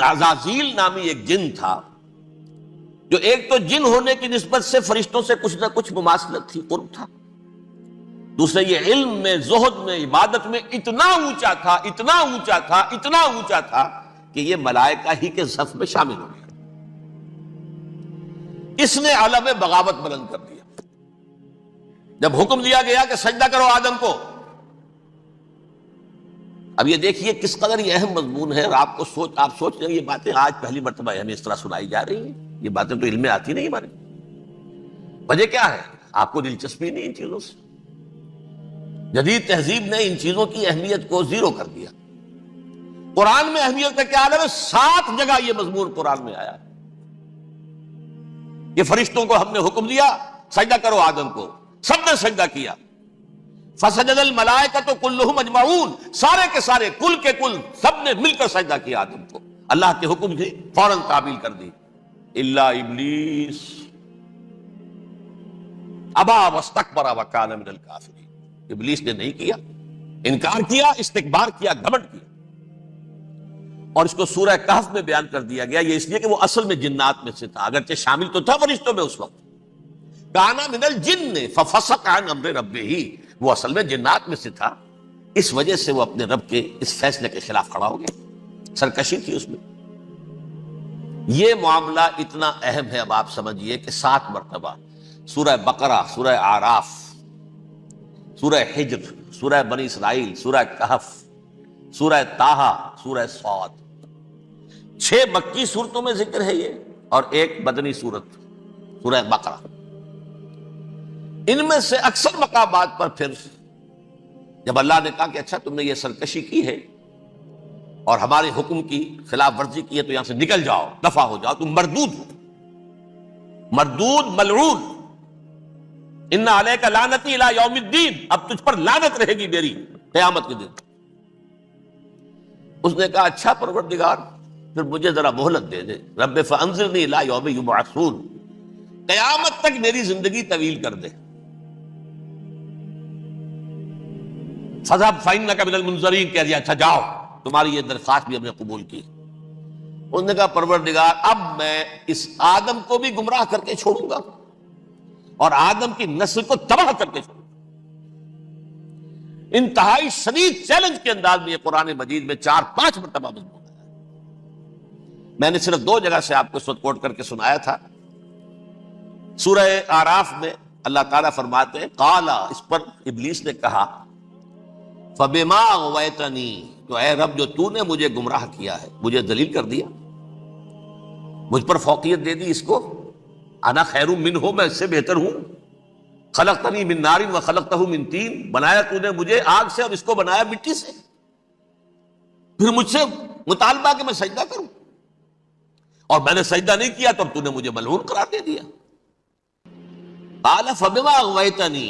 عزازیل نامی ایک جن تھا جو ایک تو جن ہونے کی نسبت سے فرشتوں سے کچھ نہ کچھ مماثلت تھی، قرب تھا، دوسرے یہ علم میں، زہد میں، عبادت میں اتنا اونچا تھا، اتنا اونچا تھا، اتنا اونچا تھا کہ یہ ملائکہ ہی کے صف میں شامل ہو گیا۔ اس نے علم بغاوت بلند کر دیا۔ جب حکم دیا گیا کہ سجدہ کرو آدم کو، اب یہ دیکھیے کس قدر یہ اہم مضمون ہے، اور آپ سوچ رہے ہیں یہ باتیں آج پہلی مرتبہ ہمیں اس طرح سنائی جا رہی ہیں، یہ باتیں تو علم میں آتی نہیں ہمارے۔ وجہ کیا ہے؟ آپ کو دلچسپی نہیں ان چیزوں سے۔ جدید تہذیب نے ان چیزوں کی اہمیت کو زیرو کر دیا۔ قرآن میں اہمیت کا کیا عالم ہے؟ 7 جگہ یہ مضمون قرآن میں آیا ہے۔ یہ فرشتوں کو ہم نے حکم دیا سجدہ کرو آدم کو، سب نے سجدہ کیا۔ فسجد الملائکۃ کلھم اجمعون، سارے کے سارے، کل کے کل، سب نے مل کر سجدہ کیا آدم کو، اللہ کے حکم سے فوراً تعمیل کر دی، الا ابلیس ابا واستکبر وکان من الکافرین۔ ابلیس نے نہیں کیا، انکار کیا، استکبار کیا، گھمنڈ کیا۔ اور اس کو سورہ کہف میں بیان کر دیا گیا، یہ اس لیے کہ وہ اصل میں جنات میں سے تھا، اگرچہ شامل تو تھا فرشتوں میں اس وقت۔ کانا من الجن ففسق عن امر ربہ، وہ اصل میں جنات میں سے تھا، اس وجہ سے وہ اپنے رب کے اس فیصلے کے خلاف کھڑا ہو گیا، سرکشی تھی اس میں۔ یہ معاملہ اتنا اہم ہے، اب آپ سمجھیے کہ 7 مرتبہ سورہ بقرہ، سورہ اعراف، سورہ حجر، سورہ بنی اسرائیل، سورہ کہف، سورہ طٰہٰ، سورہ صاد، 6 مکی صورتوں میں ذکر ہے یہ، اور ایک مدنی صورت سورہ بقرہ۔ ان میں سے اکثر مقامات پر پھر جب اللہ نے کہا کہ اچھا تم نے یہ سرکشی کی ہے اور ہمارے حکم کی خلاف ورزی کی ہے تو یہاں سے نکل جاؤ، دفع ہو جاؤ، تم مردود ہو، مردود، ملعون، ان علیک لعنتی الی یوم الدین، اب تجھ پر لعنت رہے گی میری قیامت کے دن۔ اس نے کہا اچھا پروردگار پھر مجھے ذرا مہلت دے دے، رب فانظرنی الی یوم یبعثون، قیامت تک میری زندگی طویل کر دے۔ فذهب فإنک من المنظرین، کہہ دیا اچھا جاؤ، تمہاری یہ درخواست بھی ہم نے قبول کی۔ اس نے کہا پروردگار اب میں اس آدم کو بھی گمراہ کر کے چھوڑوں گا اور آدم کی نسل کو تباہ کر کے چھوڑوں گا۔ انتہائی شدید چیلنج کے انداز میں یہ قرآن مجید میں 4-5 مرتبہ مضمون ہے۔ میں نے صرف 2 جگہ سے آپ کو اس وقت کوٹ کر کے سنایا تھا۔ سورہ اعراف میں اللہ تعالیٰ فرماتے ہیں قال، اس پر ابلیس نے کہا فبما اغویتنی، تو اے رب جو تو نے مجھے گمراہ کیا ہے، مجھے ذلیل کر دیا، مجھ پر فوقیت دے دی اس کو، انا خیر منہ، میں اس سے بہتر ہوں، خلقتنی من نار وخلقتہ من طین، بنایا تو نے مجھے آگ سے اور اس کو بنایا مٹی سے، پھر مجھ سے مطالبہ کہ میں سجدہ کروں، اور میں نے سجدہ نہیں کیا تو اب تو نے مجھے ملعون قرار دے دیا۔ قال فبما اغویتنی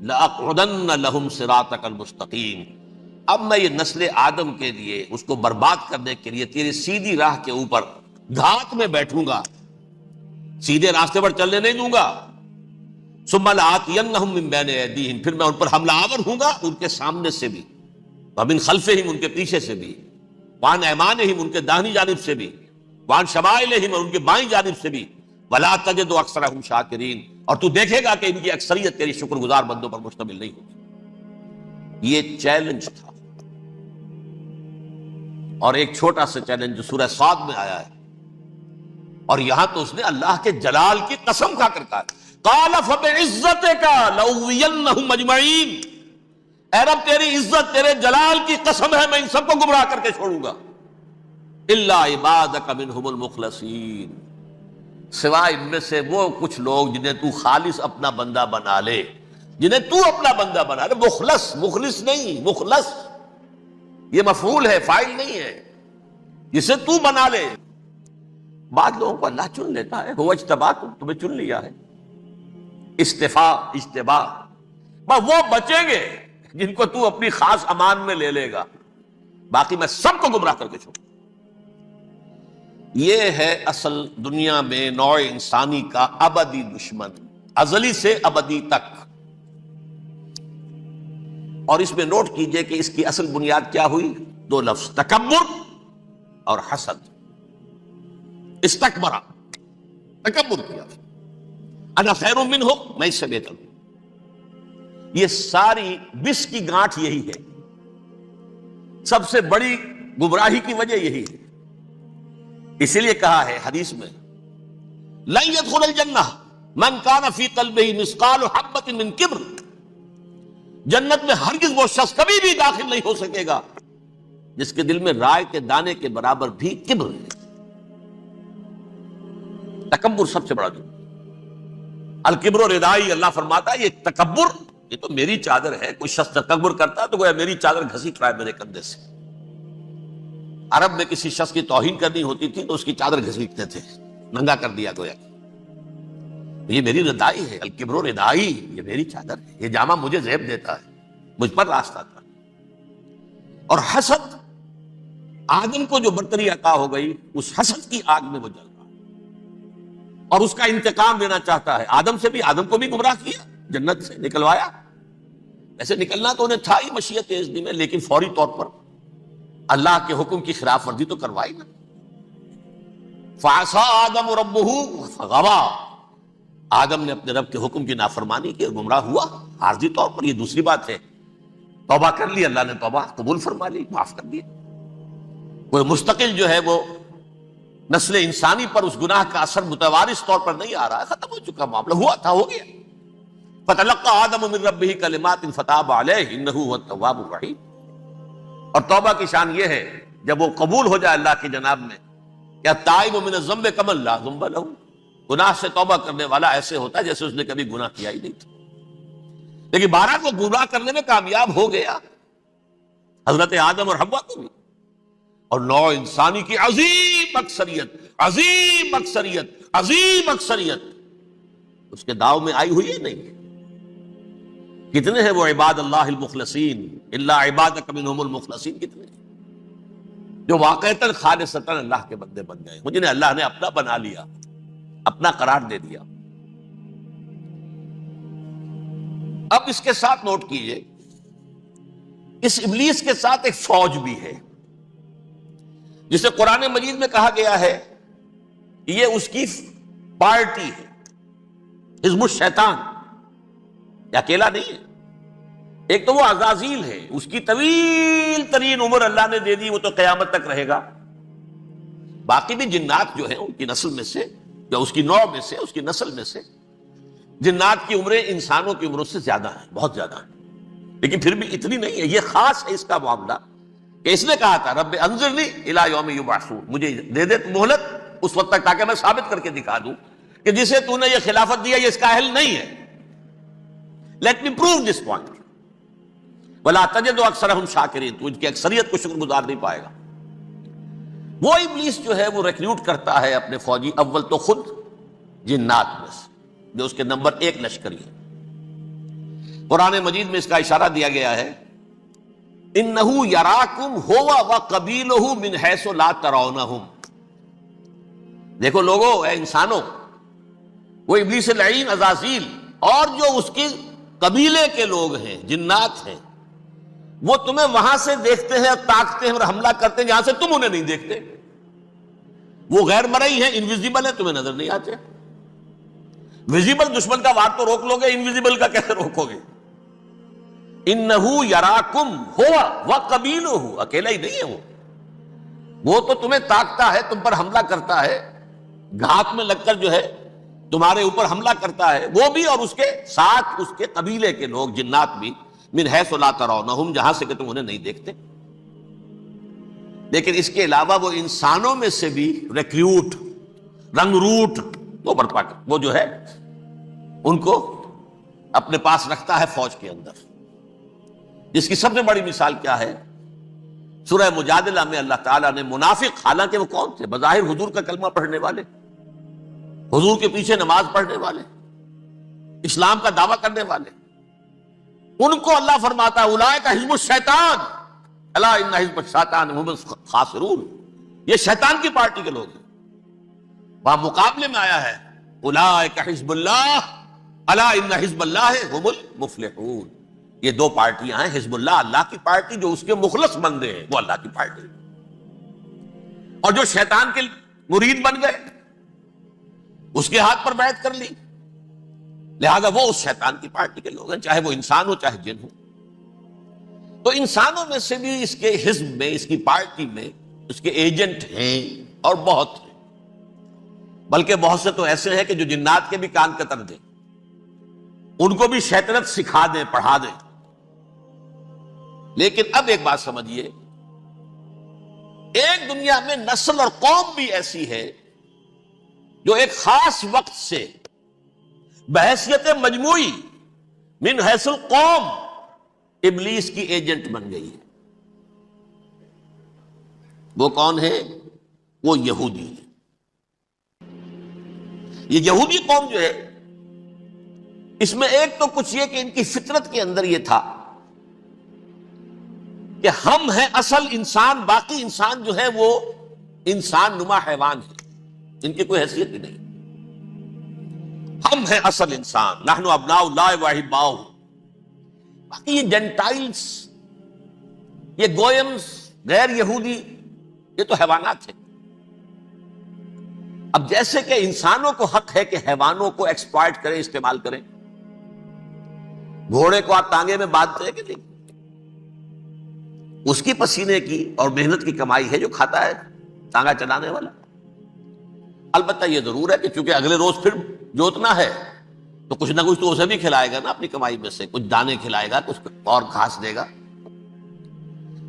لأقعدن لهم صراطک المستقیم، اب میں یہ نسل آدم کے لیے، اس کو برباد کرنے کے لیے تیری سیدھی راہ کے اوپر گھات میں بیٹھوں گا، سیدھے راستے پر چلنے نہیں دوں گا۔ ثم لآتینہم من بین ایدیہم، پھر میں ان پر حملہ آور ہوں گا، ان کے سامنے سے بھی، ومن خلفہم، ان کے پیچھے سے بھی، وعن ایمانہم، ان کے داہنی جانب سے بھی، وعن شمائلہم، اور ان کے بائیں جانب سے بھی، ولا تجد اکثرہم شاکرین، اور تو دیکھے گا کہ ان کی اکثریت تیری شکر گزار بندوں پر مشتمل نہیں ہوگی۔ یہ چیلنج تھا، اور ایک چھوٹا سا چیلنج جو سورہ صاد میں آیا ہے، اور یہاں تو اس نے اللہ کے جلال کی قسم کھا کر کہا قال فبعزتک لأغوینہم اجمعین، اے رب تیری عزت، تیرے جلال کی قسم ہے میں ان سب کو گمراہ کر کے چھوڑوں گا، الا عبادک منہم المخلصین، سوائے ان میں سے وہ کچھ لوگ جنہیں تو خالص اپنا بندہ بنا لے، جنہیں تو اپنا بندہ بنا لے، مخلص، مخلص نہیں، مخلص یہ مفعول ہے، فاعل نہیں ہے، جسے تو بنا لے۔ بعض لوگوں کو اللہ چن لیتا ہے، هو اجتباکم، تمہیں چن لیا ہے، استفاء، اجتباء، بس وہ بچیں گے جن کو تو اپنی خاص امان میں لے لے گا، باقی میں سب کو گمراہ کر کے چھوڑوں۔ یہ ہے اصل دنیا میں نوع انسانی کا ابدی دشمن، ازلی سے ابدی تک۔ اور اس میں نوٹ کیجئے کہ اس کی اصل بنیاد کیا ہوئی؟ 2 لفظ، تکبر اور حسد۔ استکبرا، تکبر کیا، انا خیر منہ، میں اس سے بہتر ہوں. یہ ساری بس کی گانٹھ یہی ہے، سب سے بڑی گمراہی کی وجہ یہی ہے. اسی لیے کہا ہے حدیث میں لن يدخل الجنہ من کان فی قلبہ مثقال حبۃ من کبر، جنت میں ہرگز وہ شخص کبھی بھی داخل نہیں ہو سکے گا جس کے دل میں رائے کے دانے کے برابر بھی کبر ہے. تکبر سب سے بڑا جرم. الکبر ردائی، اللہ فرماتا ہے یہ تکبر، یہ تو میری چادر ہے. کوئی شخص تکبر کرتا تو گویا میری چادر گھسیٹ رہا ہے میرے کندھے سے. عرب میں کسی شخص کی توہین کرنی ہوتی تھی تو اس کی چادر گھسیٹتے تھے، ننگا کر دیا گویا. یہ میری ردائی ہے، الکبر ردائی، یہ میری چادر ہے، یہ جامہ مجھے زیب دیتا ہے، مجھ پر راستہ تھا. اور حسد، آدم کو جو برتری عطا ہو گئی اس حسد کی آگ میں وہ جل رہا اور اس کا انتقام لینا چاہتا ہے. آدم سے بھی، آدم کو بھی گمراہ کیا، جنت سے نکلوایا. ایسے نکلنا تو انہیں تھا ہی مشیت اذن میں، لیکن فوری طور پر اللہ کے حکم کی خلاف ورزی تو کروائی نا. فعصى آدم ربہ فغوى، آدم نے اپنے رب کے حکم کی نافرمانی کی اور گمراہ ہوا عارضی طور پر. یہ دوسری بات ہے، توبہ کر لی، اللہ نے توبہ قبول فرما لی، معاف کر دیا. کوئی مستقل جو ہے وہ نسل انسانی پر اس گناہ کا اثر متوارث طور پر نہیں آ رہا ہے، ختم ہو چکا معاملہ، ہوا تھا ہو گیا. فتلقى آدم من ربہ کلمات فتاب علیہ انہ هو التواب الرحیم. اور توبہ کی شان یہ ہے جب وہ قبول ہو جائے اللہ کی جناب میں، کیا تائب من الذنب کمن لا ذنب له، گناہ سے توبہ کرنے والا ایسے ہوتا ہے جیسے اس نے کبھی گناہ کیا ہی نہیں تھا. لیکن بہرحال وہ گناہ کرنے میں کامیاب ہو گیا، حضرت آدم اور حوا کو بھی. اور نوع انسانی کی عظیم اکثریت، عظیم اکثریت، عظیم اکثریت اس کے داؤ میں آئی ہوئی ہے نہیں. کتنے ہیں وہ عباد اللہ المخلصین، الا عبادک منہم المخلصین، کتنے جو واقعتاً خالصتاً اللہ کے بندے بن گئے، جنہیں اللہ نے اپنا بنا لیا، اپنا قرار دے دیا. اب اس کے ساتھ نوٹ کیجئے، اس ابلیس کے ساتھ ایک فوج بھی ہے جسے قرآن مجید میں کہا گیا ہے یہ اس کی پارٹی ہے، حزب الشیطان. یہ اکیلا نہیں ہے. ایک تو وہ عزازیل ہے، اس کی طویل ترین عمر اللہ نے دے دی، وہ تو قیامت تک رہے گا. باقی بھی جنات جو ہیں ان کی نسل میں سے، یا اس کی نوع میں سے، اس کی نسل میں سے، جنات کی عمریں انسانوں کی عمروں سے زیادہ ہیں، بہت زیادہ ہیں. لیکن پھر بھی اتنی نہیں ہے. یہ خاص ہے اس کا معاملہ کہ اس نے کہا تھا رب انظرنی الی یوم یبعثون، مجھے دے دے مہلت اس وقت تک تاکہ میں ثابت کر کے دکھا دوں کہ جسے تو نے یہ خلافت دیا یہ اس کا اہل نہیں ہے. Let me prove this point. ولا تجد اکثرهم شاکرین، تو ان کی اکثریت کو شکر گزار نہیں پائے گا. وہ ابلیس جو ہے وہ ریکروٹ کرتا ہے اپنے فوجی، اول تو خود جنات میں سے جو اس کے نمبر 1 لشکری ہے. قرآن مجید میں اس کا اشارہ دیا گیا ہے انہ یراکم ہو وقبیلہ من حیث لا ترونہم. دیکھو لوگو، اے انسانوں، وہ ابلیس لعین عزازیل اور جو اس کے قبیلے کے لوگ ہیں، جنات ہیں، وہ تمہیں وہاں سے دیکھتے ہیں اور تاکتے ہیں اور حملہ کرتے ہیں جہاں سے تم انہیں نہیں دیکھتے. وہ غیر مرئی ہیں، انویزیبل ہیں، تمہیں نظر نہیں آتے. ویزیبل دشمن کا وار تو روک لو گے، انویزیبل کا کیسے روکو گے؟ انہو یراکم ہوا وقبیلہ، اکیلا ہی نہیں ہے وہ تو تمہیں تاکتا ہے، تم پر حملہ کرتا ہے، گھات میں لگ کر جو ہے تمہارے اوپر حملہ کرتا ہے، وہ بھی اور اس کے ساتھ اس کے قبیلے کے لوگ جنات بھی، من حیث لا ترونہم، جہاں سے کہ تم انہیں نہیں دیکھتے. لیکن اس کے علاوہ وہ انسانوں میں سے بھی ریکروٹ، رنگ روٹ وہ برپا کر، وہ جو ہے ان کو اپنے پاس رکھتا ہے فوج کے اندر. جس کی سب سے بڑی مثال کیا ہے؟ سورہ مجادلہ میں اللہ تعالیٰ نے منافق، حالانکہ وہ کون تھے؟ بظاہر حضور کا کلمہ پڑھنے والے، حضور کے پیچھے نماز پڑھنے والے، اسلام کا دعویٰ کرنے والے، ان کو اللہ فرماتا ہے اولئک حزب الشیطان الا ان حزب الشیطان هم الخاسرون. یہ شیطان کی پارٹی کے لوگ ہیں. وہاں مقابلے میں آیا ہے اولئک حزب اللہ الا ان حزب اللہ هم المفلحون. یہ دو پارٹیاں ہیں، حزب اللہ اللہ کی پارٹی جو اس کے مخلص بندے ہیں، وہ اللہ کی پارٹی، اور جو شیطان کے مرید بن گئے اس کے ہاتھ پر بیعت کر لی، لہذا وہ اس شیطان کی پارٹی کے لوگ ہیں، چاہے وہ انسان ہو چاہے جن ہو۔ تو انسانوں میں سے بھی اس کے حزب میں، اس کی پارٹی میں اس کے ایجنٹ ہیں اور بہت ہیں، بلکہ بہت سے تو ایسے ہیں کہ جو جنات کے بھی کان کتر دیں، ان کو بھی شیطنت سکھا دیں، پڑھا دیں۔ لیکن اب ایک بات سمجھیے، ایک دنیا میں نسل اور قوم بھی ایسی ہے جو ایک خاص وقت سے بحیثیت مجموعی من حیث القوم ابلیس کی ایجنٹ بن گئی ہے۔ وہ کون ہے؟ وہ یہودی ہے۔ یہ یہودی قوم جو ہے، اس میں ایک تو کچھ یہ کہ ان کی فطرت کے اندر یہ تھا کہ ہم ہیں اصل انسان، باقی انسان جو ہے وہ انسان نما حیوان ہے، ان کی کوئی حیثیت ہی نہیں۔ ہم ہیں اصل انسان، نحن ابناء اللہ و احباؤہ۔ باقی یہ جینٹائلز، یہ گوئمز، غیر یہودی، یہ تو حیوانات ہیں۔ اب جیسے کہ انسانوں کو حق ہے کہ حیوانوں کو ایکسپلائٹ کریں، استعمال کریں۔ گھوڑے کو آپ ٹانگے میں باندھتے ہیں کہ نہیں؟ اس کی پسینے کی اور محنت کی کمائی ہے جو کھاتا ہے ٹانگا چلانے والا۔ البتہ یہ ضرور ہے کہ چونکہ اگلے روز پھر جوتنا ہے تو کچھ نہ کچھ تو اسے بھی کھلائے گا نا، اپنی کمائی میں سے کچھ دانے کھلائے گا، کچھ اور گھاس دے گا۔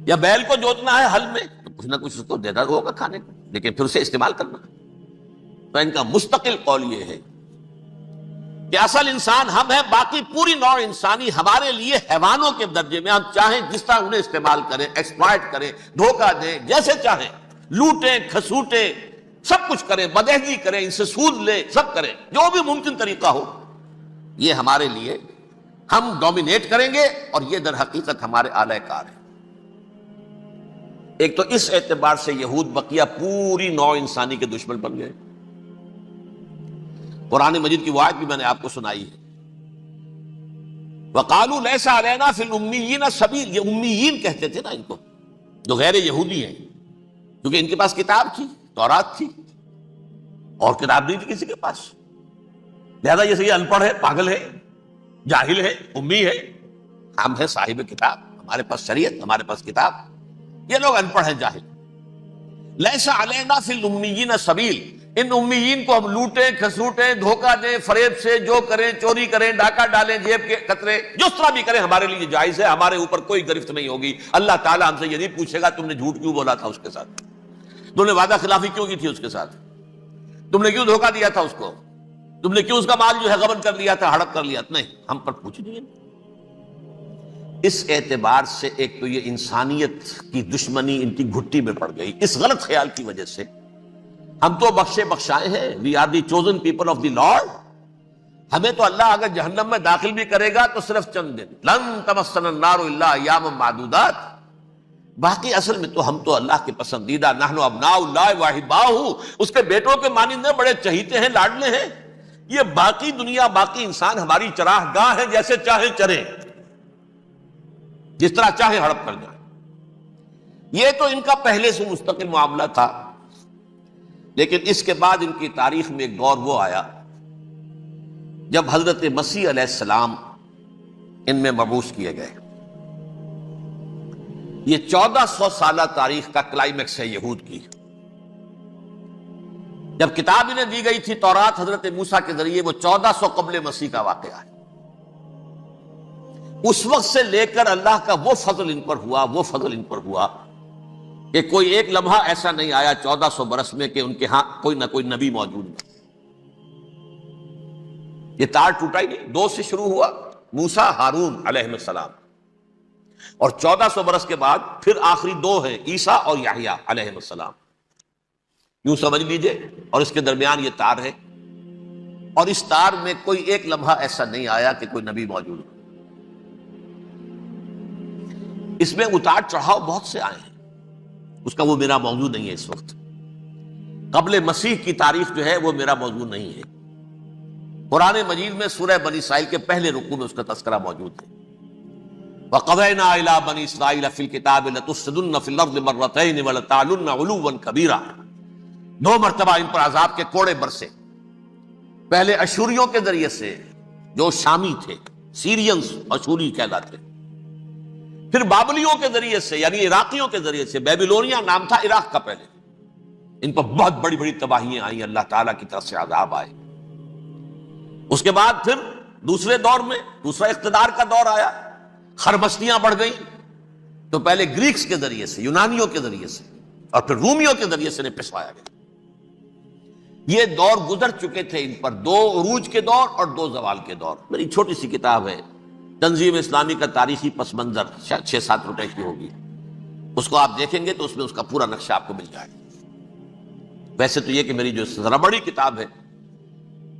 یا بیل کو جوتنا ہے ہل میں تو کچھ نہ کچھ اس کو دیتا ہوگا کھانے کو، لیکن پھر اسے استعمال کرنا۔ تو ان کا مستقل قول یہ ہے کہ اصل انسان ہم ہیں، باقی پوری نوع انسانی ہمارے لیے حیوانوں کے درجے میں، ہم چاہیں جس طرح انہیں استعمال کریں، ایکسپلائٹ کریں، دھوکہ دیں، جیسے چاہیں لوٹیں کھسوٹیں، سب کچھ کریں، بدہضی کریں، ان سے سود لیں، سب کریں، جو بھی ممکن طریقہ ہو، یہ ہمارے لیے ہم ڈومینیٹ کریں گے، اور یہ در حقیقت ہمارے اعلی کار ہے۔ ایک تو اس اعتبار سے یہود بقیہ پوری نوع انسانی کے دشمن بن گئے۔ قرآن مجید کی وہ آیت بھی میں نے آپ کو سنائی ہے، وَقَالُوا لَيْسَ عَلَيْنَا فِي الْأُمِّيِّينَ سَبِيلٌ۔ یہ امیین کہتے تھے نا ان کو، جو غیر یہودی ہیں، کیونکہ ان کے پاس کتاب تھی، تورات تھی، اور کتاب نہیں تھی کسی کے پاس، لہذا یہ ان پڑھ ہے، پاگل ہے، جاہل ہے، امی ہے۔ ہم ہیں صاحب کتاب، ہمارے پاس شریعت، ہمارے پاس کتاب، یہ لوگ ان پڑھ ہیں، جاہل۔ لیس علینا فی الامیین سبیل، ان امیین کو ہم لوٹیں کھسوٹیں، دھوکہ دیں، فریب سے جو کریں، چوری کریں، ڈاکہ ڈالیں، جیب کے قطرے، جس طرح بھی کریں ہمارے لیے جائز ہے، ہمارے اوپر کوئی گرفت نہیں ہوگی۔ اللہ تعالیٰ ہم سے یہ نہیں پوچھے گا تم نے جھوٹ کیوں بولا تھا اس کے ساتھ، تم نے وعدہ خلافی کیوں کی تھی اس کے ساتھ، تم نے کیوں دھوکہ دیا تھا اس کو، تم نے کیوں اس کا مال جو ہے غبن کر لیا تھا، ہڑپ کر لیا تھا، نہیں، ہم پر پوچھ نہیں ہے۔ اس اعتبار سے ایک تو یہ انسانیت کی دشمنی ان کی گھٹی میں پڑ گئی، اس غلط خیال کی وجہ سے ہم تو بخشے بخشائے ہیں، we are the chosen people of the Lord, ہمیں تو اللہ اگر جہنم میں داخل بھی کرے گا تو صرف چند دن، لن تمسنا النار الا ایاما معدودات، باقی اصل میں تو ہم تو اللہ کے پسندیدہ، نحن ابناء اللہ و احباؤہ، اس کے بیٹوں کے مانند ہیں، بڑے چہیتے ہیں، لاڈلے ہیں۔ یہ باقی دنیا، باقی انسان ہماری چراہ گاہ ہے، جیسے چاہیں چریں، جس طرح چاہے ہڑپ کر جائیں۔ یہ تو ان کا پہلے سے مستقل معاملہ تھا، لیکن اس کے بعد ان کی تاریخ میں ایک دور وہ آیا جب حضرت مسیح علیہ السلام ان میں مبعوث کیے گئے۔ یہ 1400 سالہ تاریخ کا کلائمیکس ہے یہود کی۔ جب کتاب انہیں دی گئی تھی تورات حضرت موسیٰ کے ذریعے، وہ 1400 قبل مسیح کا واقعہ ہے۔ اس وقت سے لے کر اللہ کا وہ فضل ان پر ہوا، وہ فضل ان پر ہوا کہ کوئی ایک لمحہ ایسا نہیں آیا 1400 برس میں کہ ان کے ہاں کوئی نہ کوئی نبی موجود نہ۔ یہ تار ٹوٹا ہی نہیں، 2 سے شروع ہوا، موسیٰ ہارون علیہ السلام، اور 1400 برس کے بعد پھر آخری 2 ہیں، عیسیٰ اور یحییٰ علیہ السلام، یوں سمجھ لیجئے، اور اس کے درمیان یہ تار ہے، اور اس تار میں کوئی ایک لمحہ ایسا نہیں آیا کہ کوئی نبی موجود ہو۔ اس میں اتار چڑھاؤ بہت سے آئے ہیں، اس کا وہ میرا موضوع نہیں ہے اس وقت۔ قبل مسیح کی تاریخ جو ہے وہ میرا موضوع نہیں ہے۔ قرآن مجید میں سورہ بنی اسرائیل کے پہلے رکوع میں اس کا تذکرہ موجود ہے۔ وَقَضَيْنَا إِلَىٰ بَنِي إِسْرَائِيلَ فِي الْكِتَابِ لَتُفْسِدُنَّ فِي الْأَرْضِ مَرَّتَيْنِ وَلَتَعْلُنَّ عُلُوًّا كَبِيرًا، 2 مرتبہ ان پر عذاب کے کوڑے برسے، پہلے اشوریوں کے ذریعے سے جو شامی تھے، سیرینز اشوری کہلاتے، پھر بابلیوں کے ذریعے سے یعنی عراقیوں کے ذریعے سے، بیبیلونیا نام تھا عراق کا پہلے، ان پر بہت بڑی بڑی تباہیاں آئیں، اللہ تعالیٰ کی طرف سے عذاب آئے۔ اس کے بعد پھر دوسرے دور میں دوسرا اقتدار کا دور آیا، خربستیاں بڑھ گئیں، تو پہلے گریکس کے ذریعے سے، یونانیوں کے ذریعے سے، اور پھر رومیوں کے ذریعے سے پسوایا گیا۔ یہ دور گزر چکے تھے، ان پر دو عروج کے دور اور دو زوال کے دور۔ میری چھوٹی سی کتاب ہے تنظیم اسلامی کا تاریخی پس منظر، شاید 6-7 روپے کی ہوگی، اس کو آپ دیکھیں گے تو اس میں اس کا پورا نقشہ آپ کو مل جائے گا۔ ویسے تو یہ کہ میری جو ذرا بڑی کتاب ہے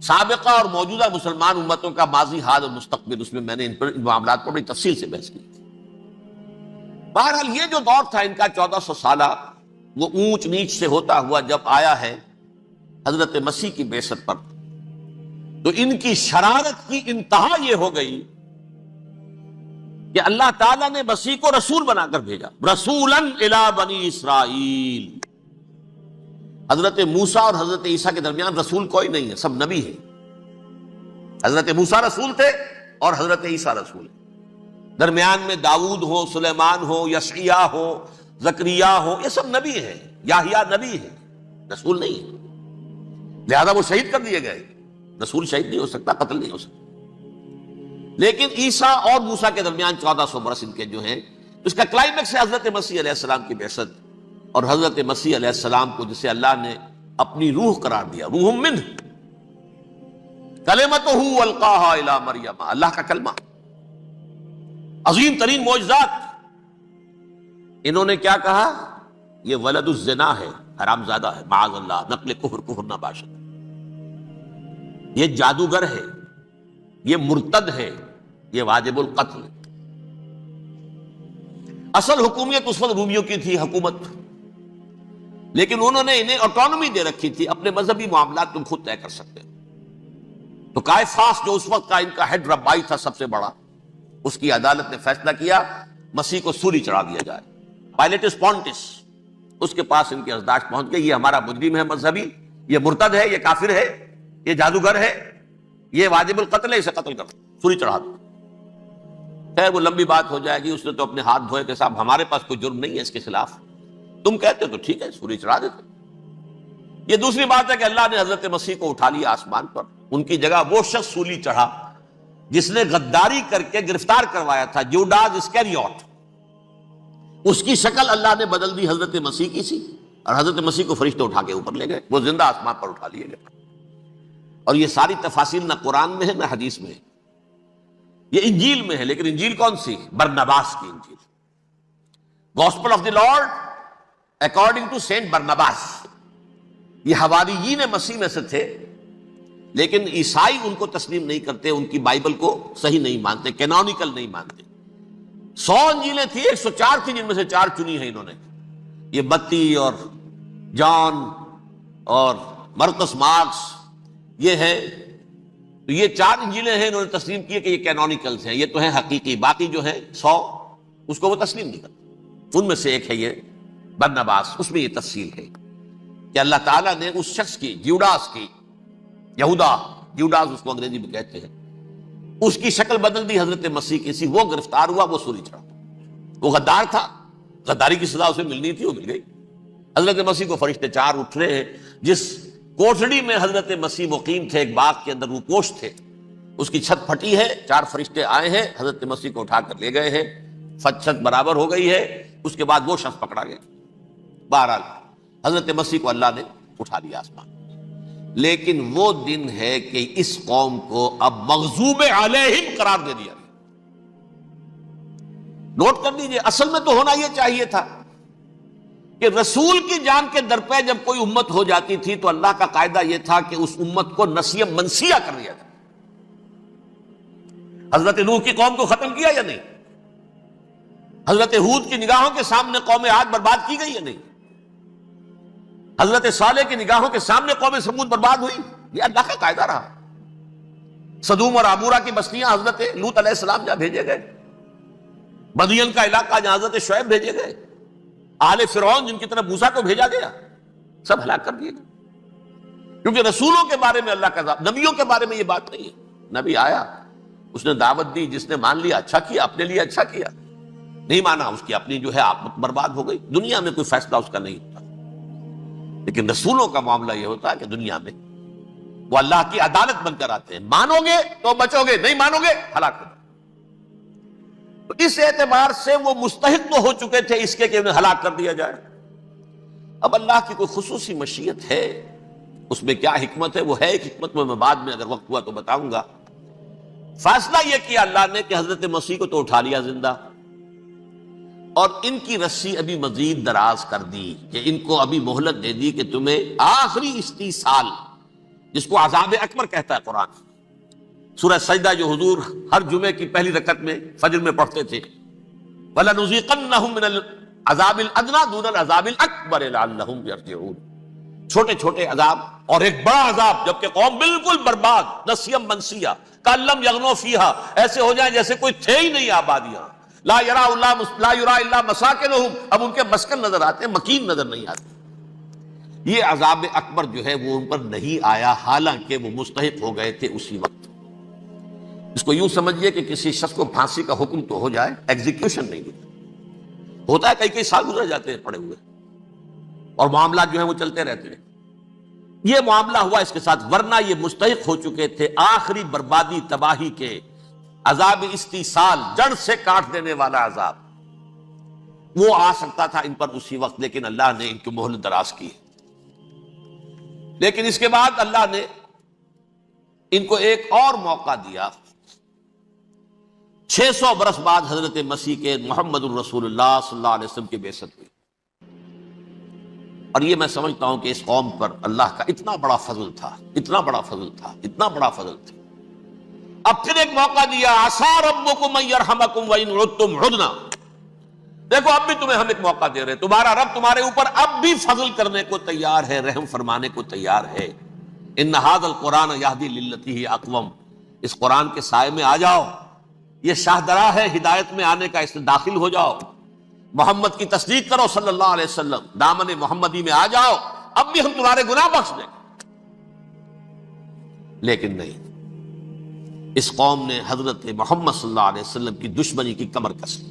سابقہ اور موجودہ مسلمان امتوں کا ماضی، حال اور مستقبل، اس میں میں نے ان معاملات پر بڑی تفصیل سے بحث کی۔ بہرحال یہ جو دور تھا ان کا 1400 سالہ، وہ اونچ نیچ سے ہوتا ہوا جب آیا ہے حضرت مسیح کی بعثت پر، تو ان کی شرارت کی انتہا یہ ہو گئی کہ اللہ تعالیٰ نے مسیح کو رسول بنا کر بھیجا، رسولاً الی بنی اسرائیل۔ حضرت موسیٰ اور حضرت عیسیٰ کے درمیان رسول کوئی نہیں ہے، سب نبی ہے۔ حضرت موسیٰ رسول تھے اور حضرت عیسیٰ رسول ہے، درمیان میں داؤد ہو، سلیمان ہو، یشعیاہ ہو، زکریا ہو، یہ سب نبی ہیں، یحییٰ نبی ہے، رسول نہیں ہے، لہذا وہ شہید کر دیے گئے۔ رسول شہید نہیں ہو سکتا، قتل نہیں ہو سکتا۔ لیکن عیسیٰ اور موسیٰ کے درمیان 1400 برس ان کے جو ہیں، اس کا کلائمیکس ہے حضرت مسیح علیہ السلام کی بعثت، اور حضرت مسیح علیہ السلام کو جسے اللہ نے اپنی روح قرار دیا، روح منہ، کلمتہ القاہا الی مریم، اللہ کا کلمہ، عظیم ترین معجزات۔ انہوں نے کیا کہا؟ یہ ولد الزنا ہے، حرام زادہ ہے، معاذ اللہ، نقل کفر نہ باشد، یہ جادوگر ہے، یہ مرتد ہے، یہ واجب القتل۔ اصل حکومت اس وقت رومیوں کی تھی حکومت، لیکن انہوں نے انہیں آٹونومی دے رکھی تھی، اپنے مذہبی معاملات تم خود طے کر سکتے۔ تو قائفاس جو اس وقت کا ان کا ہیڈ ربائی تھا سب سے بڑا، اس کی عدالت نے فیصلہ کیا مسیح کو سولی چڑھا دیا جائے۔ پائلیٹس پونٹس، اس کے پاس ان کی ازداش پہنچ گئی، یہ ہمارا مجرم ہے مذہبی، یہ مرتد ہے، یہ کافر ہے، یہ جادوگر ہے، یہ واجب القتل ہے، اسے قتل کر سولی چڑھا دو۔ خیر وہ لمبی بات ہو جائے گی، اس نے تو اپنے ہاتھ دھوئے کہ صاحب ہمارے پاس کوئی جرم نہیں ہے اس کے خلاف، تم کہتے تو ٹھیک ہے سولی چڑھا دیتے۔ یہ دوسری بات ہے کہ اللہ نے حضرت مسیح کو اٹھا لیا آسمان پر، ان کی جگہ وہ شخص سولی چڑھا جس نے غداری کر کے گرفتار کروایا تھا، جوڈاس اسکریوٹ، اس کی شکل اللہ نے بدل دی حضرت مسیح کی سی، اور حضرت مسیح کو فرشتے اٹھا کے اوپر لے گئے، وہ زندہ آسمان پر اٹھا لیے گئے۔ اور یہ ساری تفاصیل نہ قرآن میں ہے نہ حدیث میں ہے، یہ انجیل میں ہے، لیکن انجیل کون سی؟ برنباس کی انجیل، gospel of the Lord according to saint Barnabas. یہ حواریین مسیح میں سے تھے، لیکن عیسائی ان کو تسلیم نہیں کرتے، ان کی بائبل کو صحیح نہیں مانتے، کینونیکل نہیں مانتے۔ 100 انجیلیں تھیں، 104 تھیں، جن میں سے 4 چنی ہیں انہوں نے، یہ متی اور جان اور مرقس مارکس، یہ ہے، تو یہ 4 انجیلیں ہیں انہوں نے تسلیم کی کہ یہ کینونیکلز ہیں، یہ تو ہیں حقیقی، باقی جو ہے 100 اس کو وہ تسلیم نہیں کرتے۔ ان میں سے ایک ہے یہ برنباس، اس میں یہ تفصیل ہے کہ اللہ تعالیٰ نے اس شخص کی، جیوڈاس کی، یہودا جیوڈاس اس کو انگریزی میں کہتے ہیں، اس کی شکل بدل دی حضرت مسیح کی سی، وہ گرفتار ہوا، وہ سولی چڑھا، وہ غدار تھا، غداری کی سزا اسے ملنی تھی، وہ مل گئی۔ حضرت مسیح کو فرشتے 4 اٹھ رہے ہیں، جس کوٹڑی میں حضرت مسیح مقیم تھے، ایک باغ کے اندر روپوش تھے، اس کی چھت پھٹی ہے، 4 فرشتے آئے ہیں، حضرت مسیح کو اٹھا کر لے گئے ہیں، چھت برابر ہو گئی ہے، اس کے بعد وہ شخص پکڑا گیا۔ بہرحال حضرت مسیح کو اللہ نے اٹھا لیا آسمان۔ لیکن وہ دن ہے کہ اس قوم کو اب مغضوب علیہم قرار دے دیا گیا۔ نوٹ کر لیجئے، اصل میں تو ہونا یہ چاہیے تھا کہ رسول کی جان کے درپے جب کوئی امت ہو جاتی تھی تو اللہ کا قاعدہ یہ تھا کہ اس امت کو نسیہ منسیہ کر دیا جائے۔ حضرت نوح کی قوم کو ختم کیا یا نہیں؟ حضرت ہود کی نگاہوں کے سامنے قوم عاد برباد کی گئی یا نہیں؟ حضرت صالح کی نگاہوں کے سامنے قوم سمود برباد ہوئی، یہ اللہ کا قاعدہ رہا۔ سدوم اور عمورہ کی بستیاں حضرت لوط علیہ السلام جہاں بھیجے گئے، مدین کا علاقہ جہاں حضرت شعیب بھیجے گئے، آل فرعون جن کی طرف موسیٰ کو بھیجا گیا، سب ہلاک کر دیے گئے۔ کیونکہ رسولوں کے بارے میں اللہ کا عذاب، نبیوں کے بارے میں یہ بات نہیں ہے۔ نبی آیا، اس نے دعوت دی، جس نے مان لیا اچھا کیا، اپنے لیے اچھا کیا، نہیں مانا اس کی اپنی جو ہے عاقبت برباد ہو گئی، دنیا میں کوئی فیصلہ اس کا نہیں ہوتا۔ لیکن رسولوں کا معاملہ یہ ہوتا ہے کہ دنیا میں وہ اللہ کی عدالت بن کر آتے ہیں، مانو گے تو بچو گے، نہیں مانو گے ہلاک ہو۔ تو اس اعتبار سے وہ مستحق تو ہو چکے تھے اس کے کہ انہیں ہلاک کر دیا جائے۔ اب اللہ کی کوئی خصوصی مشیت ہے، اس میں کیا حکمت ہے، وہ ہے ایک حکمت، میں بعد میں اگر وقت ہوا تو بتاؤں گا۔ فیصلہ یہ کیا اللہ نے کہ حضرت مسیح کو تو اٹھا لیا زندہ، اور ان کی رسی ابھی مزید دراز کر دی، کہ ان کو ابھی مہلت دے دی کہ تمہیں آخری استیصال، جس کو عذاب اکبر کہتا ہے قرآن، سورہ سجدہ جو حضور ہر جمعے کی پہلی رکعت میں فجر میں پڑھتے تھے، وَلَنُذِيقَنَّهُم مِّنَ الْعَذَابِ الْأَدْنَىٰ دُونَ الْعَذَابِ الْأَكْبَرِ لَعَلَّهُمْ يَرْجِعُونَ، چھوٹے چھوٹے عذاب اور ایک بڑا عذاب، جبکہ قوم بالکل برباد، نسیم منسیہ، کأن لم یغنوا فیہا، ایسے ہو جائیں جیسے کوئی تھے ہی نہیں آبادیاں، لا یرا الا مساکنہم، اب ان کے مسکن نظر آتے ہیں، مکین نظر نہیں آتے۔ یہ عذاب اکبر جو ہے وہ ان پر نہیں آیا، حالانکہ وہ مستحق ہو گئے تھے اسی وقت۔ اس کو یوں سمجھیے کہ کسی شخص کو پھانسی کا حکم تو ہو جائے، ایگزیکیوشن نہیں ہوتا ہے، کئی سال گزر جاتے ہیں پڑے ہوئے، اور معاملات جو ہیں وہ چلتے رہتے ہیں۔ یہ معاملہ ہوا اس کے ساتھ، ورنہ یہ مستحق ہو چکے تھے آخری بربادی تباہی کے، عذاب استیصال، جڑ سے کاٹ دینے والا عذاب، وہ آ سکتا تھا ان پر اسی وقت، لیکن اللہ نے ان کی مہلت دراز کی۔ لیکن اس کے بعد اللہ نے ان کو ایک اور موقع دیا، 600 برس بعد حضرت مسیح کے محمد الرسول اللہ صلی اللہ علیہ وسلم کی بعثت ہوئی، اور یہ میں سمجھتا ہوں کہ اس قوم پر اللہ کا اتنا بڑا فضل تھا، اتنا بڑا فضل تھا، اتنا بڑا فضل تھا۔ اب پھر ایک موقع دیا، عسیٰ ربکم ان یرحمکم وان عدتم عدنا، دیکھو اب بھی تمہیں ہم ایک موقع دے رہے ہیں، تمہارا رب تمہارے اوپر اب بھی فضل کرنے کو تیار ہے، رحم فرمانے کو تیار ہے۔ ان ھذا القرآن یہدی للتی ہی اقوم، اس قرآن کے سائے میں آ جاؤ، یہ شاہدرا ہے ہدایت میں آنے کا، اس میں داخل ہو جاؤ، محمد کی تصدیق کرو صلی اللہ علیہ وسلم، دامن محمدی میں آ جاؤ، اب بھی ہم تمہارے گناہ بخش دیں۔ لیکن نہیں، اس قوم نے حضرت محمد صلی اللہ علیہ وسلم کی دشمنی کی کمر کسی،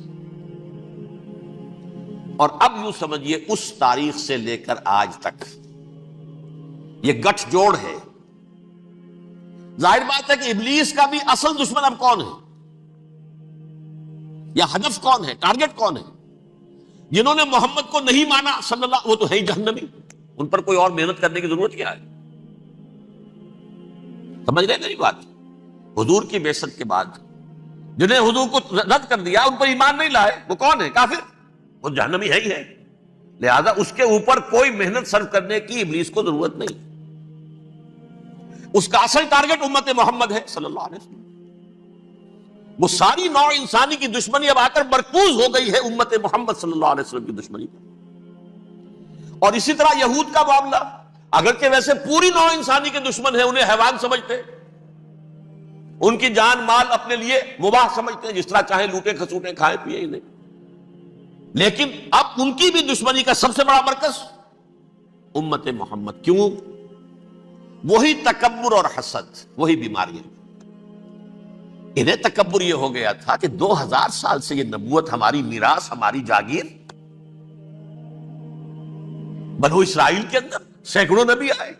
اور اب یوں سمجھیے اس تاریخ سے لے کر آج تک یہ گٹھ جوڑ ہے۔ ظاہر بات ہے کہ ابلیس کا بھی اصل دشمن اب کون ہے، یا ہدف کون ہے، ٹارگٹ کون ہے؟ جنہوں نے محمد کو نہیں مانا صلی اللہ، وہ تو ہے ہی جہنمی، ان پر کوئی اور محنت کرنے کی ضرورت کیا ہے؟ سمجھ رہے میری بات؟ حضور کی بعثت کے بعد جنہیں حضور کو رد کر دیا، ان پر ایمان نہیں لائے، وہ کون ہے؟ کافر، وہ جہنمی ہے ہی ہے، لہذا اس کے اوپر کوئی محنت صرف کرنے کی ابلیس کو ضرورت نہیں، اس کا اصل ٹارگٹ امت محمد ہے صلی اللہ علیہ وسلم۔ وہ ساری نوع انسانی کی دشمنی اب آ کر مرکوز ہو گئی ہے امت محمد صلی اللہ علیہ وسلم کی دشمنی پر۔ اور اسی طرح یہود کا معاملہ، اگرچہ ویسے پوری نوع انسانی کے دشمن ہیں، انہیں حیوان سمجھتے، ان کی جان مال اپنے لیے مباح سمجھتے ہیں، جس طرح چاہے لوٹے کھسوٹے کھائے پیے ہی نہیں، لیکن اب ان کی بھی دشمنی کا سب سے بڑا مرکز امت محمد۔ کیوں؟ وہی تکبر اور حسد، وہی بیماریاں۔ انہیں تکبر یہ ہو گیا تھا کہ 2000 سال سے یہ نبوت ہماری میراث، ہماری جاگیر، بنو اسرائیل کے اندر سینکڑوں نبی آئے،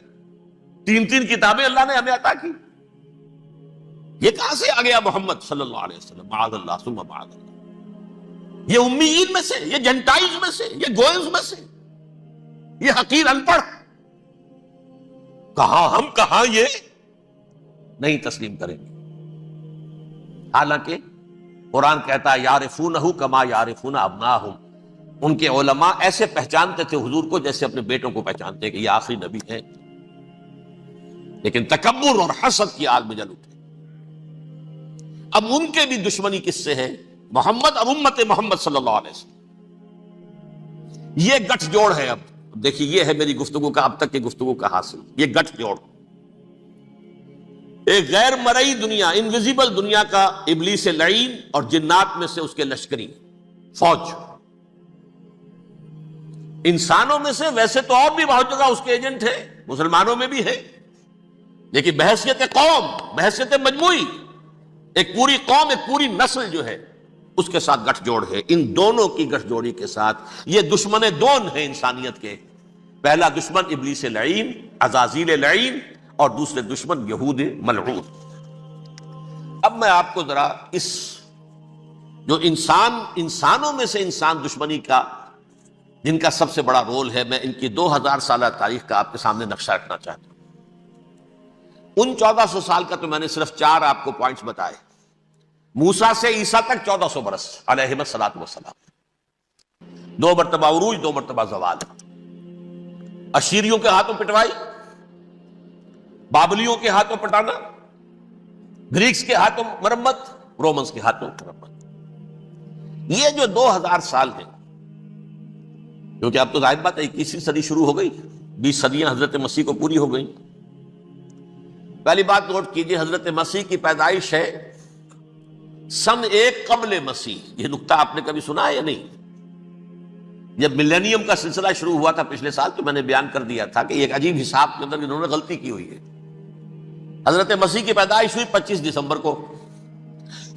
3 کتابیں اللہ نے ہمیں عطا کی، یہ کہاں سے آ گیا محمد صلی اللہ علیہ وسلم؟ معاذ اللہ ثم معاذ اللہ، یہ امیین میں سے، یہ جنٹائلز میں سے، یہ گوئنز میں سے، یہ حقیر ان پڑھ، کہاں ہم کہاں یہ نہیں تسلیم کریں گے۔ حالانکہ قرآن کہتا ہے یعرفونہ کما یعرفون ابناہم، ان کے علماء ایسے پہچانتے تھے حضور کو جیسے اپنے بیٹوں کو پہچانتے ہیں کہ یہ آخری نبی ہے، لیکن تکبر اور حسد کی آگ میں جل اٹھے۔ اب ان کے بھی دشمنی کس سے ہے؟ محمد اور امت محمد صلی اللہ علیہ وسلم۔ یہ گٹھ جوڑ ہے۔ اب دیکھیے، یہ ہے میری گفتگو کا اب تک کی گفتگو کا حاصل، یہ گٹھ جوڑ، ایک غیر مرئی دنیا، انویزیبل دنیا کا ابلیس لعین اور جنات میں سے اس کے لشکری فوج، انسانوں میں سے ویسے تو اور بھی بہت جگہ اس کے ایجنٹ ہے، مسلمانوں میں بھی ہے، لیکن بحیثیت قوم، بحیثیت مجموعی، ایک پوری قوم، ایک پوری نسل جو ہے اس کے ساتھ گٹھ جوڑ ہے۔ ان دونوں کی گٹھ جوڑی کے ساتھ یہ دشمن دون ہیں انسانیت کے، پہلا دشمن ابلیس لعین، عزازیل لعین، اور دوسرے دشمن یہود ملعون۔ اب میں آپ کو ذرا اس جو انسانوں میں سے انسان دشمنی کا جن کا سب سے بڑا رول ہے، میں ان کی 2000 سالہ تاریخ کا آپ کے سامنے نقشہ رکھنا چاہتا ہوں۔ ان 1400 سال کا تو میں نے صرف 4 آپ کو پوائنٹس بتائے۔ موسیٰ سے عیسیٰ تک 1400 برس علیہ الصلوۃ والسلام، 2 مرتبہ عروج، 2 مرتبہ زوال، اشیریوں کے ہاتھوں پٹوائی، بابلیوں کے ہاتھوں پٹانا، گریکس کے ہاتھوں مرمت، رومنس کے ہاتھوں مرمت۔ یہ جو 2000 سال ہیں، کیونکہ اب تو ظاہر بات ہے 21ویں صدی شروع ہو گئی، 20 صدیاں حضرت مسیح کو پوری ہو گئی۔ پہلی بات نوٹ کیجئے، حضرت مسیح کی پیدائش ہے سن 1 قبل مسیح۔ یہ نقطہ آپ نے کبھی سنا ہے یا نہیں؟ جب ملینیم کا سلسلہ شروع ہوا تھا پچھلے سال، تو میں نے بیان کر دیا تھا کہ ایک عجیب حساب کے اندر انہوں نے غلطی کی ہوئی ہے۔ حضرت مسیح کی پیدائش ہوئی 25 دسمبر کو،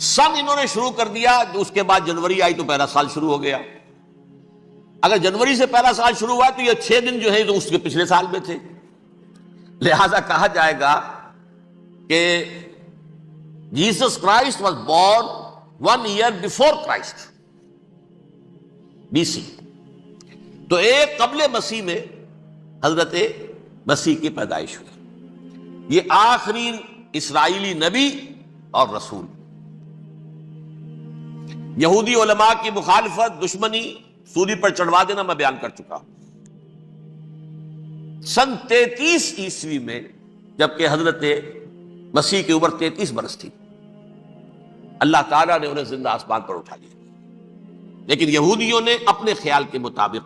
سن انہوں نے شروع کر دیا، اس کے بعد جنوری آئی تو پہلا سال شروع ہو گیا۔ اگر جنوری سے پہلا سال شروع ہوا تو یہ 6 دن جو ہے تو اس کے پچھلے سال میں تھے، لہذا کہا جائے گا کہ Jesus Christ was born 1 year before Christ، BC۔ تو 1 قبل مسیح میں حضرت مسیح کی پیدائش ہوئی۔ یہ آخری اسرائیلی نبی اور رسول۔ یہودی علماء کی مخالفت، دشمنی، سولی پر چڑھوا دینا میں بیان کر چکا ہوں۔ سن 33 عیسوی میں جبکہ حضرت مسیح کی عمر 33 برس تھی، اللہ تعالیٰ نے انہیں زندہ آسمان پر اٹھا لیا، لیکن یہودیوں نے اپنے خیال کے مطابق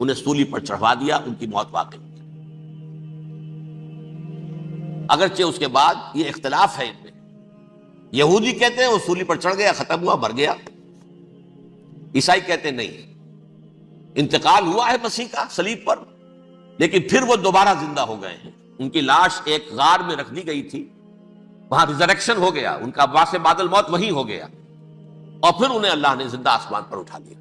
انہیں سولی پر چڑھوا دیا، ان کی موت واقع ہوئی۔ اگرچہ اس کے بعد یہ اختلاف ہے ان میں، یہودی کہتے ہیں وہ سولی پر چڑھ گیا، ختم ہوا، مر گیا، عیسائی کہتے ہیں نہیں، انتقال ہوا ہے مسیح کا صلیب پر، لیکن پھر وہ دوبارہ زندہ ہو گئے ہیں۔ ان کی لاش ایک غار میں رکھ دی گئی تھی، وہاں ریزریکشن ہو گیا، ان کا باعث بعد الموت وہی ہو گیا، اور پھر انہیں اللہ نے زندہ آسمان پر اٹھا لیا۔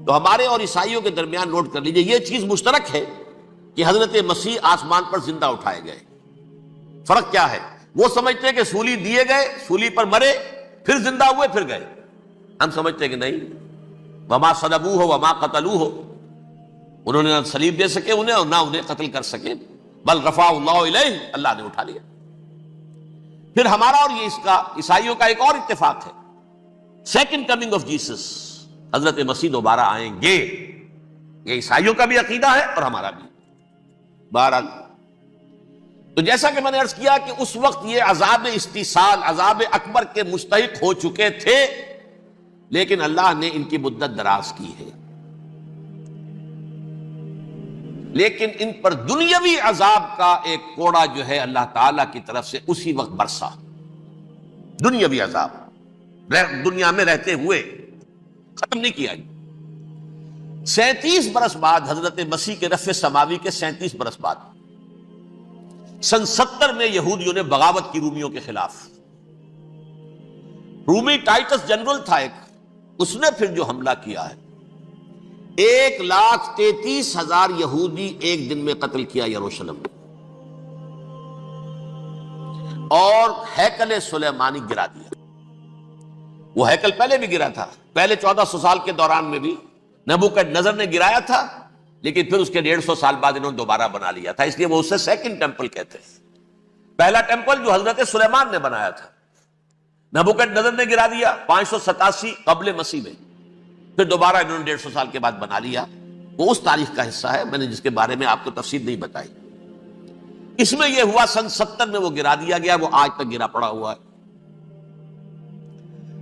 تو ہمارے اور عیسائیوں کے درمیان نوٹ کر لیجئے، یہ چیز مشترک ہے کہ حضرت مسیح آسمان پر زندہ اٹھائے گئے۔ فرق کیا ہے؟ وہ سمجھتے ہیں کہ سولی دیے گئے، سولی پر مرے، پھر زندہ ہوئے، پھر گئے۔ ہم سمجھتے ہیں کہ نہیں، وما صلبوہ وما قتلوہ، انہوں نے نہ صلیب دے سکے انہیں اور نہ انہیں قتل کر سکے، بل رفع اللہ الیہ، اللہ نے اٹھا لیا۔ پھر ہمارا اور یہ اس کا عیسائیوں کا ایک اور اتفاق ہے، سیکنڈ کمنگ آف جیسس، حضرت مسیح دوبارہ آئیں گے، یہ عیسائیوں کا بھی عقیدہ ہے اور ہمارا بھی۔ بہرحال تو جیسا کہ میں نے عرض کیا کہ اس وقت یہ عذاب استیصال، عذاب اکبر کے مستحق ہو چکے تھے، لیکن اللہ نے ان کی مدت دراز کی ہے، لیکن ان پر دنیاوی عذاب کا ایک کوڑا جو ہے اللہ تعالیٰ کی طرف سے اسی وقت برسا۔ دنیاوی عذاب دنیا میں رہتے ہوئے ختم نہیں کیا۔ 37 برس بعد، حضرت مسیح کے رفع سماوی کے 37 برس بعد، سن 70 میں یہودیوں نے بغاوت کی رومیوں کے خلاف۔ رومی ٹائٹس جنرل تھا ایک، اس نے پھر جو حملہ کیا ہے، 1,33,000 یہودی ایک دن میں قتل کیا یروشلم میں، اور ہیکل سلیمانی گرا دیا۔ وہ ہیکل پہلے بھی گرا تھا، پہلے 1400 سال کے دوران میں بھی نبوکدنضر نے گرایا تھا، لیکن پھر اس کے 150 سال بعد انہوں نے دوبارہ بنا لیا تھا، اس لیے وہ اسے سیکنڈ ٹیمپل کہتے ہیں۔ پہلا ٹیمپل جو حضرت سلیمان نے بنایا تھا، نبوکدنضر نے گرا دیا 587 قبل مسیح میں، پھر دوبارہ انہوں نے 150 سال کے بعد بنا لیا۔ وہ اس تاریخ کا حصہ ہے، میں نے جس کے بارے میں آپ کو تفصیل نہیں بتائی۔ اس میں یہ ہوا سن 70 میں وہ گرا دیا گیا، وہ آج تک گرا پڑا ہوا ہے۔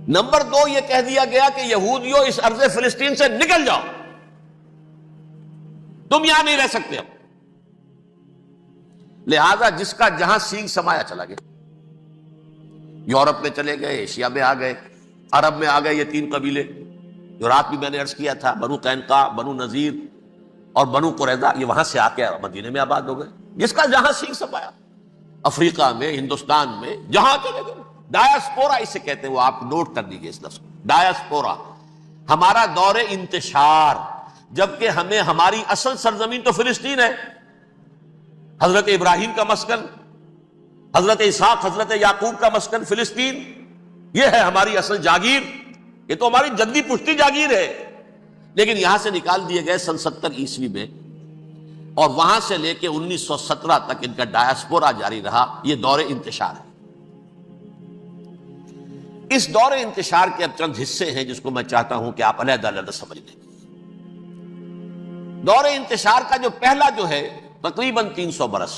نمبر 2، یہ کہہ دیا گیا کہ یہودیوں اس ارض فلسطین سے نکل جاؤ، تم یہاں نہیں رہ سکتے اب۔ لہذا جس کا جہاں سینگ سمایا چلا گیا، یورپ میں چلے گئے، ایشیا میں آ گئے، عرب میں آ گئے، یہ 3 قبیلے جو رات بھی میں نے عرض کیا تھا، بنو قینقاع، بنو نذیر اور بنو قریظہ، یہ وہاں سے آ کے مدینے میں آباد ہو گئے، جس کا جہاں سینگ سمایا۔ افریقہ میں، ہندوستان میں، جہاں چلے گئے ڈایاسپورا اسے کہتے ہیں، وہ آپ نوٹ کر دیجئے اس لفظ کو، ڈایاسپورا، ہمارا دور انتشار، جبکہ ہمیں ہماری اصل سرزمین تو فلسطین ہے، حضرت ابراہیم کا مسکن، حضرت اسحاق حضرت یعقوب کا مسکن فلسطین، یہ ہے ہماری اصل جاگیر، یہ تو ہماری جدی پشتی جاگیر ہے، لیکن یہاں سے نکال دیے گئے سن 70 عیسوی میں، اور وہاں سے لے کے 1917 تک ان کا ڈایاسپورا جاری رہا۔ یہ دور انتشار ہے۔ اس دور انتشار کے اب چند حصے ہیں جس کو میں چاہتا ہوں کہ آپ علیحدہ علیحدہ سمجھ لیں۔ دور انتشار کا جو پہلا جو ہے تقریباً 300 برس،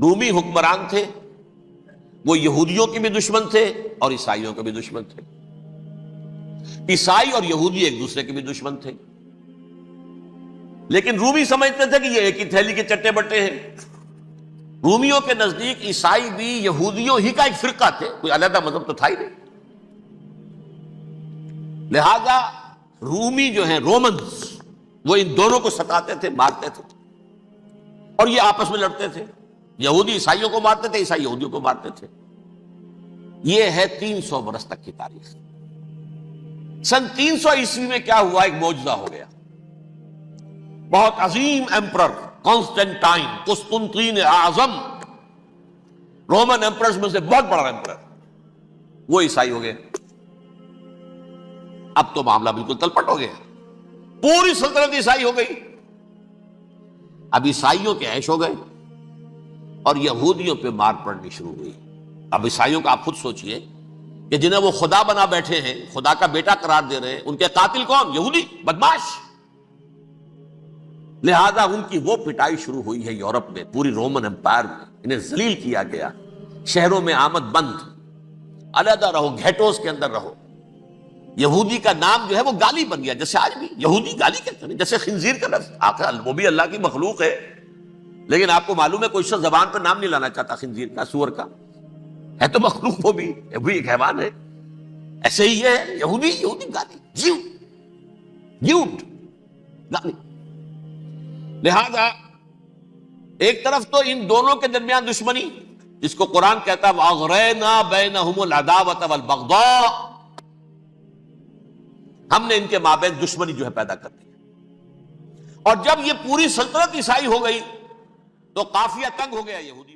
رومی حکمران تھے، وہ یہودیوں کے بھی دشمن تھے اور عیسائیوں کے بھی دشمن تھے، عیسائی اور یہودی ایک دوسرے کے بھی دشمن تھے، لیکن رومی سمجھتے تھے کہ یہ ایک ہی تھیلی کے چٹے بٹے ہیں۔ رومیوں کے نزدیک عیسائی بھی یہودیوں ہی کا ایک فرقہ تھے، کوئی علیحدہ مذہب تو تھا ہی نہیں، لہذا رومی جو ہیں رومنز، وہ ان دونوں کو ستاتے تھے، مارتے تھے، اور یہ آپس میں لڑتے تھے، یہودی عیسائیوں کو مارتے تھے، عیسائی یہودیوں کو مارتے تھے۔ یہ ہے 300 برس تک کی تاریخ۔ سن 300 عیسوی میں کیا ہوا؟ ایک معجزہ ہو گیا۔ بہت عظیم ایمپرر کانسٹینٹائن، قسطنطین اعظم، رومن ایمپررز میں سے بہت بڑا ایمپرر، وہ عیسائی ہو گئے۔ اب تو معاملہ بالکل تلپٹ ہو گیا، پوری سلطنت عیسائی ہو گئی۔ اب عیسائیوں کے عیش ہو گئے اور یہودیوں پہ مار پڑنی شروع ہوئی۔ اب عیسائیوں کا آپ خود سوچئے کہ جنہیں وہ خدا بنا بیٹھے ہیں، خدا کا بیٹا قرار دے رہے ہیں، ان کے قاتل کون؟ یہودی بدماش۔ لہذا ان کی وہ پٹائی شروع ہوئی ہے یورپ میں، پوری رومن امپائر میں، انہیں ذلیل کیا گیا، شہروں میں آمد بند، علیحدہ رہو، گھیٹوز کے اندر رہو۔ یہودی کا نام جو ہے وہ گالی بن گیا، جیسے آج بھی یہودی گالی کہتے ہیں، جیسے خنزیر کا لفظ، آخر وہ بھی اللہ کی مخلوق ہے، لیکن آپ کو معلوم ہے کوئی شخص زبان پہ نام نہیں لانا چاہتا خنزیر کا، سور کا، ہے تو مخلوق، وہ بھی ایک حیوان ہے۔ ایسے ہی یہ ہے یہودی گالی، جیوٹ گالی۔ لہذا ایک طرف تو ان دونوں کے درمیان دشمنی، جس کو قرآن کہتا ہے وَأَغْرَيْنَا بَيْنَهُمُ الْعَدَاوَةَ وَالْبَغْضَاءَ، ہم نے ان کے مابین دشمنی جو ہے پیدا کر دی، اور جب یہ پوری سلطنت عیسائی ہو گئی تو قافیہ تنگ ہو گیا یہودی